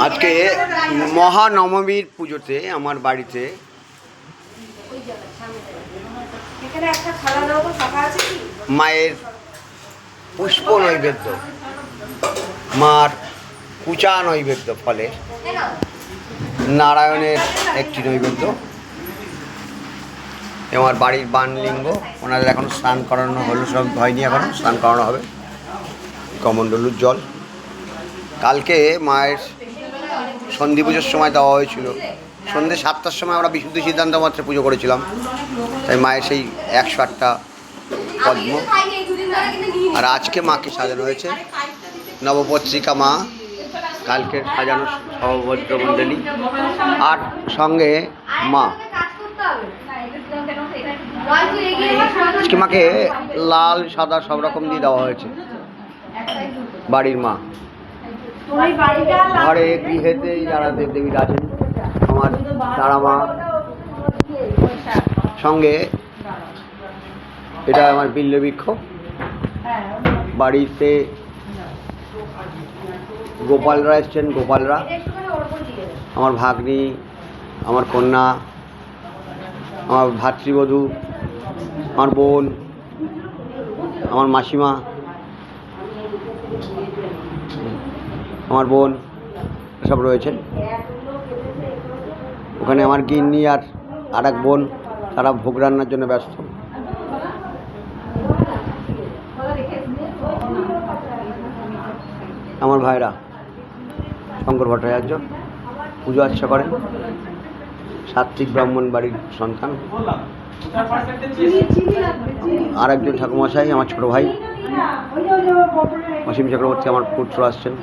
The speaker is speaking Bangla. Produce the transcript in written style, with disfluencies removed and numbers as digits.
আজকে মহানবমীর পুজোতে আমার বাড়িতে মায়ের পুষ্প নৈবেদ্য, মার কুচা নৈবেদ্য, ফলে নারায়ণের একটি নৈবেদ্য, আমার বাড়ির বানলিঙ্গ, ওনাদের এখন স্নান করানো হলো, সব হয়নি, এখনও স্নান করানো হবে, কমণ্ডলুর জল। কালকে মায়ের সন্ধি পুজোর সময় দেওয়া হয়েছিল, সন্ধ্যে 7টার সময় আমরা বিশুদ্ধ সিদ্ধান্ত মাত্রে পুজো করেছিলাম, তাই মায়ের সেই 108টা পদ্ম। আর আজকে মাকে সাজানো হয়েছে নবপত্রিকা মা, কালকে সাজানো সহভদ্রমণ্ডলী, আর সঙ্গে মা। আজকে মাকে লাল সাদা সব রকম দিয়ে দেওয়া হয়েছে। বাড়ির মা, ঘরে গৃহেতে যারা দেবদেবীরা আছেন, আমার তারা মা, সঙ্গে এটা আমার বিল্লবৃক্ষ। বাড়িতে গোপালরা এসছেন, গোপালরা, আমার ভাগ্নি, আমার কন্যা, আমার ভাতৃবধূ, আমার বোন, আমার মাসিমা, আমার বোন সব রয়েছেন ওখানে। আমার গিন্নি আর এক বোন, তারা ভোগ রান্নার জন্য ব্যস্ত। আমার ভাইরা শঙ্কর ভট্টাচার্য পুজো আর্চা করেন, সাত্ত্বিক ব্রাহ্মণ বাড়ির সন্তান। আর একজন ঠাকুরমশাই আমার ছোট ভাই অসীম চক্রবর্তী, আমার পুত্র আসছেন।